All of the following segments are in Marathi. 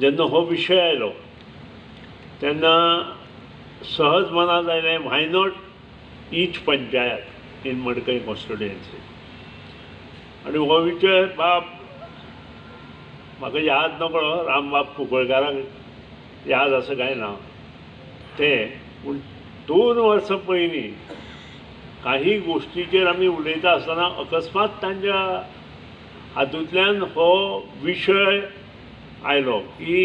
जेन्ना हो विशय आयलो तेन्ना सहज मनात आयलें व्हाय नॉट ईच पंचायत इन मडकय कॉन्स्टिट्युएन्सी. आनी हो विशय बाब म्हाका याद नकळो रामबाब कुंकळकाराक याद आसा काय ना तें, पूण 2 वर्सां पयलीं काही गोश्टीचेर आमी उलयता आसतना अकस्मात तांच्या हातूंतल्यान हो विशय आयलो की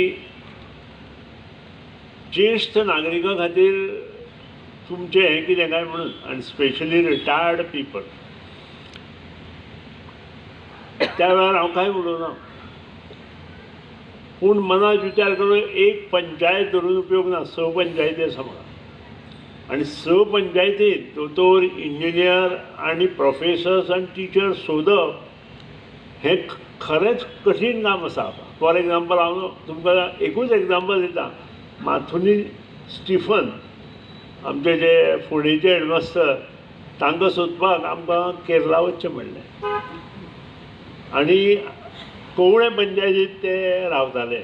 ज्येश्ठ नागरिकां खातीर तुमचें हें कितें काय म्हणून, आनी स्पेशली रिटायर्ड पीपल. त्या वेळार हांव कांय उलोवना, पूण मनात विचार केलो एक पंचायत धरून उपयोग ना, 6 पंचायती आसा म्हाका. आनी 6 पंचायतींत दोतोर, इंजिनियर आनी प्रोफेसर्स आनी टिचर्स सोदप हें खरेंच कठीण काम आसा. फॉर एग्जाम्पल हांव तुमकां एकूच एग्जाम्पल दिता. माथुनी स्टिफन आमचे जे फोंडेचे हेडमास्टर, तांकां सोदपाक आमकां केरला वचचें पडलें. आनी कवळे पंचायतींत ते रावताले.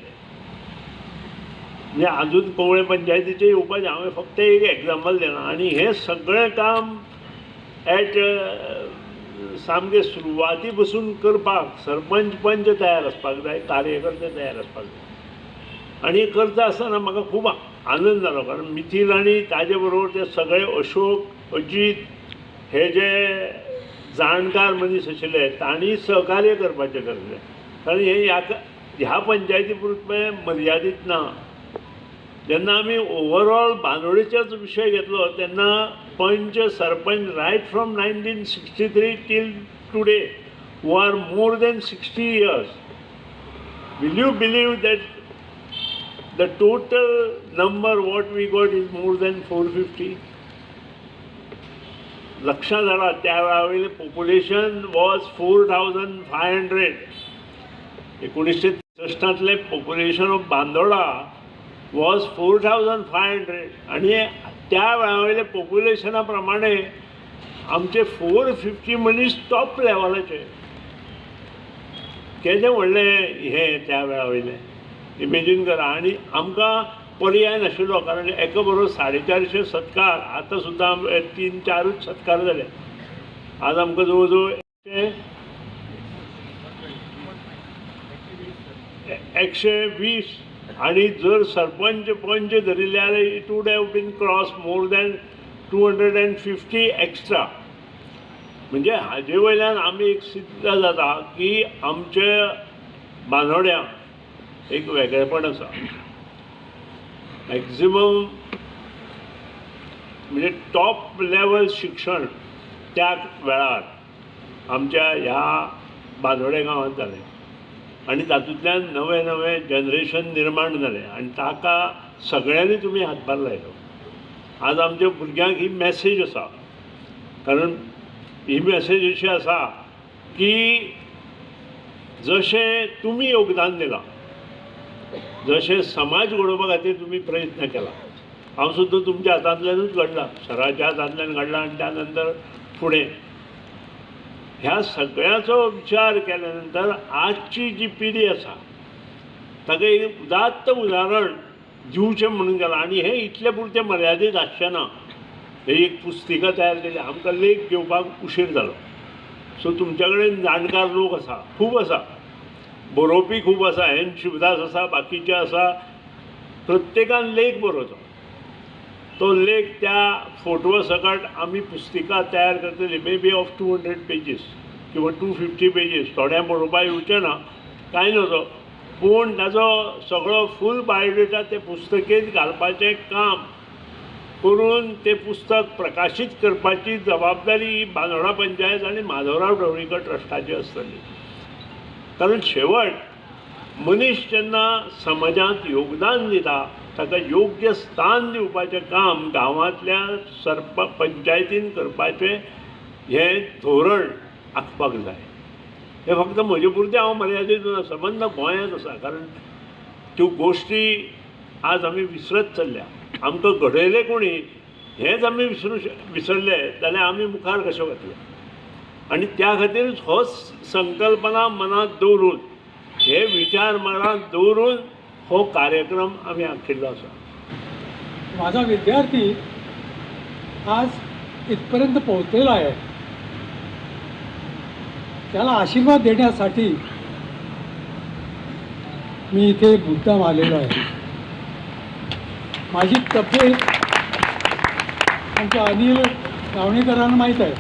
म्हणजे आजून कवळे पंचायतीचे येवपाचें, हांवें फक्त एक एग्जाम्पल दिलां. आनी हें सगळें काम एट सामकें सुरवाती पसून करपाक सरपंच पंच तयार आसपाक जाय, कार्यकर्ते तयार आसपाक जाय. आनी करता आसतना म्हाका खूब आनंद जालो, कारण मिथील आनी ताजे बरोबर ते सगळे अशोक, अजीत हे जे जाणकार मनीस आशिल्ले तांणी सहकार्य करपाचें ठरलें. कारण हें ह्या पंचायती पुरतें मर्यादीत ना. जेन्ना आमी ओवरऑल बांदोडेचोच विशय घेतलो तेन्ना panch, sarpanch right from 1963 till today who are more than 60 years. Will you believe that the total number what we got is more than 450? लक्षात हाडा, त्या वेळावयलें population was 4500. 1963 population of Bandora was 4500. आनी त्या वेळावयल्या पॉप्युलेशना प्रमाणे आमचे 450 मनीस टॉप लेवलाचे. केदें व्हडलें हें त्या वेळावयलें, इमेजीन करा. आनी आमकां पर्याय नाशिल्लो, कारण एका बरोबर 450 सत्कार. आतां सुद्दां 3-4 सत्कार जाले. आज आमकां जवळ जवळ 120. आनी जर सरपंच पंच धरिल्ले जाल्यार it would have been cross more than 250 extra. म्हणजे हाजे वयल्यान आमी एक सिद्ध जाता की आमचे बांदोड्यांक एक वेगळेपण आसा. मॅक्झिमम म्हणजे टॉप लेवल शिक्षण त्या वेळार आमच्या ह्या बांदोडे गांवांत जालें. आनी तातूंतल्यान नवें नवें जनरेशन निर्माण जालें आनी ताका सगळ्यांनी तुमी हातभार लायलो. आज आमच्या भुरग्यांक ही मॅसेज आसा, कारण ही मॅसेज अशी आसा की जशें तुमी योगदान दिलां, जशें समाज घडोवपा खातीर तुमी प्रयत्न केला. हांव सुद्दां तुमच्या हातांतल्यानूच घडलां, सराच्या हातांतल्यान घडलां आनी त्या नंतर फुडें. ह्या सगळ्याचो विचार केल्या नंतर आजची जी पिढी आसा ताका एक उदात्त उदाहरण दिवचें म्हणून गेलां. आनी हें इतले पुरतें मर्यादीत आसचें ना. ही एक पुस्तिका तयार केली. आमकां लेख घेवपाक उशीर जालो. सो तुमच्या कडेन जाणकार लोक आसा, खूब आसा, बरोवपी खूब आसा. एन शिवदास आसा, बाकीचे आसा. प्रत्येकान लेख बरोवचो. तो लेख त्या फोटवा सकट आमी पुस्तिका तयार करतली, मे बी ऑफ 200 पेजीस किंवा 250 पेजीस. थोड्यां बरोवपाक येवचें ना, कांय नजो, पूण ताजो सगळो फूल बायोडेटा ते पुस्तकेंत घालपाचें काम करून तें पुस्तक प्रकाशीत करपाची जबाबदारी बांदोडा पंचायत आनी माधवराव ढवळीकर ट्रस्टाची आसतली. कारण शेवट मनीस जेन्ना समाजांत योगदान दिता ताका योग्य स्थान दिवपाचें काम गांवांतल्या पंचायतीन करपाचें हें धोरण आखपाक जाय. हें फक्त म्हजे पुरतें हांव मर्यादीत ना, संबंद गोंयांत आसा. कारण त्यो गोश्टी आज आमी विसरत चल्ल्या. आमकां घडयलें कोणी हेंच आमी विसरले जाल्यार आमी मुखार कशे वतले. आनी त्या खातीरच हो संकल्पना मनात दवरून, हे विचार मनात दवरून हो कार्यक्रम आम्ही आखिल्लो आसा. माझा विद्यार्थी आज इथपर्यंत पोहोचलेला आहे. त्याला आशीर्वाद देण्यासाठी मी इथे मुद्दाम आलेलो आहे. माझी तब्येत आमच्या अनिल गावणेकरांना माहीत आहे.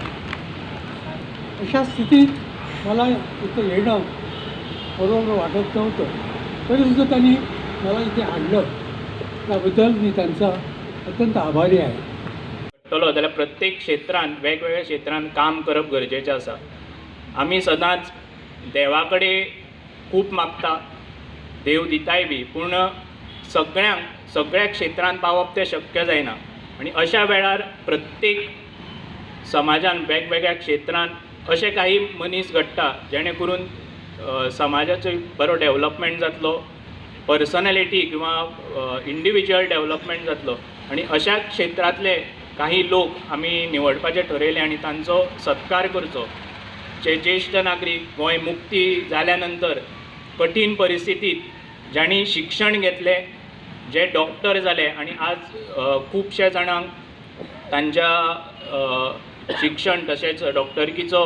अशा स्थितीत मला इथं येणं बरोबर वाटत नव्हतं, तरीसुद्धा त्यांनी मला इथे आणलं. त्याबद्दल मी त्यांचा अत्यंत आभारी आहे. जाल्यार प्रत्येक क्षेत्रांत वेगवेगळ्या क्षेत्रांत काम करप गरजेचें आसा. आमी सदांच देवा कडेन खूब मागता, देव दिताय बी, पूण सगळ्या क्षेत्रांत पावप तें शक्य जायना. आनी अशा वेळार प्रत्येक समाजान वेगवेगळ्या क्षेत्रांत अशे काही मनीस घडटा जेणे करून समाजाचो बरो डेवलपमेंट जातलो, पर्सनॅलिटी किंवा इंडिविज्युअल डेवलपमेंट जातलो. आनी अशा क्षेत्रांतले काही लोक आमी निवडपाचें ठरयलें आनी तांचो सत्कार करचो. जे ज्येश्ठ नागरीक गोंय मुक्ती जाल्या नंतर कठीण परिस्थितींत जांणी शिक्षण घेतलें, जे डॉक्टर जाले आनी आज खुबशे जाणांक तांच्या शिक्षण तशेंच डॉक्टरकीचो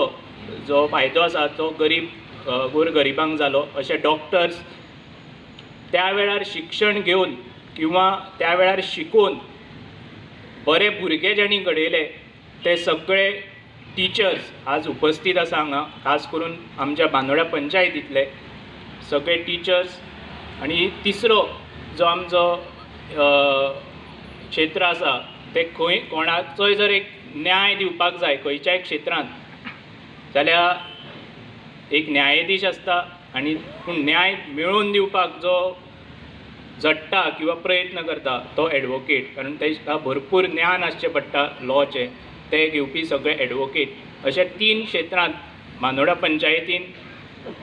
जो फायदो आसा तो गोरगरिबांक जालो. अशे डॉक्टर्स त्या वेळार शिक्षण घेवन किंवा त्या वेळार शिकून बरे भुरगे ज्यांनी घडयले ते सगळे टिचर्स आज उपस्थित आसा हांगा. खास करून आमच्या बांदोड्या पंचायतींतले सगळे टिचर्स. आनी तिसरो जो आमचो क्षेत्र आसा ते खंय कोणाचोय जर एक न्याय दिवपाक जाय खंयच्याय क्षेत्रांत जाल्यार एक न्यायाधीश आसता. आनी पूण न्याय मेळोवन दिवपाक जो झडटा किंवा प्रयत्न करता तो एडवोकेट. कारण ताका भरपूर ज्ञान आसचें पडटा लॉचें, ते घेवपी सगळे एडवोकेट. अशा 3 क्षेत्रांत बांदोड्या पंचायतीन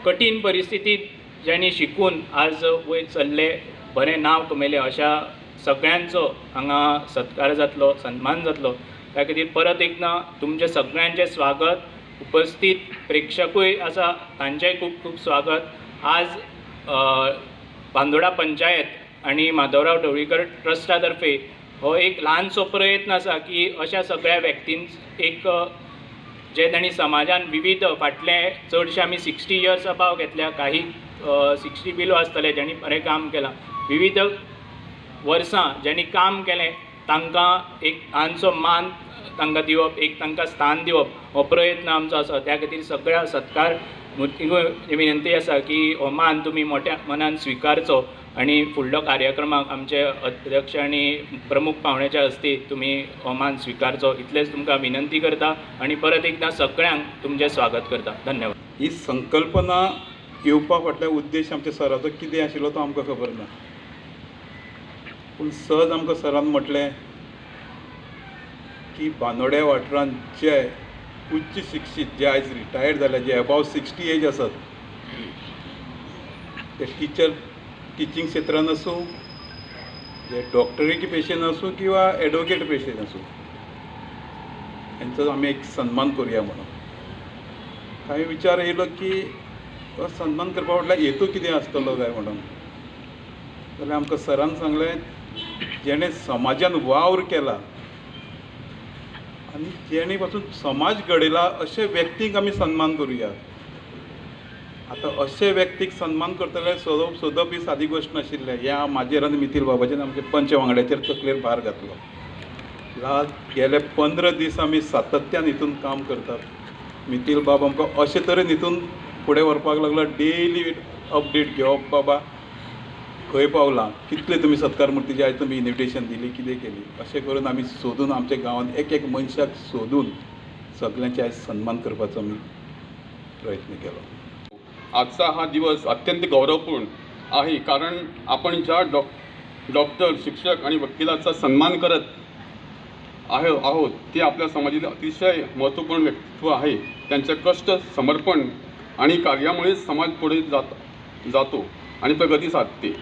कठीण परिस्थितींत ज्यांनी शिकून आज वयर चल्ले, बरें नांव कमयलें, अशा सगळ्यांचो हांगा सत्कार जातलो, सन्मान जातलो. त्या खातीर परत एकदां तुमचे सगळ्यांचें स्वागत. उपस्थित प्रेक्षकूय आसा तांचेंय खूब खूब स्वागत. आज बांदोडा पंचायत आनी माधवराव ढवळीकर ट्रस्टा तर्फे हो एक ल्हानसो प्रयत्न आसा की अशा सगळ्या व्यक्तींक एक जे तांणी समाजान विविध फाटले चडशे आमी 60 इयर्स अबाव घेतल्या, काही 60 बिलो आसतले ज्यांनी बरें काम केलां. विविध वर्सां ज्यांनी काम केलें तांकां एक ल्हानसो मान तांकां दिवप, एक तांकां स्थान दिवप हो प्रयत्न आमचो आसा. त्या खातीर सगळ्या सत्कार मुर्तीकूय विनंती आसा की हो मान तुमी मोठ्या मनान स्विकारचो आनी फुडलो कार्यक्रमाक आमचे अध्यक्ष आनी प्रमुख पावण्याच्या हस्ते तुमी हो मान स्विकारचो. इतलेंच तुमकां विनंती करता आनी परत एकदां सगळ्यांक तुमचें स्वागत करता. धन्यवाद. ही संकल्पना येवपा फाटल्या उद्देश आमच्या सराचो कितें आशिल्लो तो आमकां खबर ना, पूण सहज आमकां सरान म्हटलें की बांदोड्या वाठारांत जे उच्च शिक्षीत जे आयज रिटायर्ड जाले, जे अबाव 60 एज आसात, ते टिचींग क्षेत्रान आसूं, जे डॉक्टरी पेशंट आसूं किंवा एडवोकेट पेशंट आसूं, हांचो आमी एक सन्मान करुया म्हणून. हांवें विचार येयलो की तो सन्मान करपा फाटल्यान हेतू कितें आसतलो काय म्हणून. जाल्यार आमकां सरान सांगलें जेणे समाजान वावर केला आनी जेणे पासून समाज घडयला अशे व्यक्तीक आमी सन्मान करुया. आतां अशे व्यक्तीक सन्मान करतले सोदप ही सादी गोश्ट नाशिल्लें. ह्या म्हाजेर आनी मितील बाबाचेर आमचे पंच वांगड्याचेर तकलेर भार घातलो. गेले 15 दीस आमी सातत्यान हितून काम करतात. मितील बाब आमकां अशे तरेन हितून फुडें व्हरपाक लागलो. डेली अपडेट घेवप, बाबा खंय पावलां, कितले तुमी सत्कार मुर्तीचे आयज तुमी इन्विटेशन दिली, कितें केली, अशें करून आमी सोदून आमच्या गांवांत एक मनशाक सोदून सगळ्यांचे आयज सन्मान करपाचो आमी प्रयत्न केलो. आजचा हा दिवस अत्यंत गौरवपूर्ण आहे, कारण आपण ज्या डॉक्टर, शिक्षक आणि वकिलाचा सन्मान करत आहोत ते आपल्या समाजातील अतिशय महत्त्वपूर्ण व्यक्तित्व आहे. त्यांचे कष्ट, समर्पण आणि कार्यामुळे समाज पुढे जातो आणि प्रगती साधते.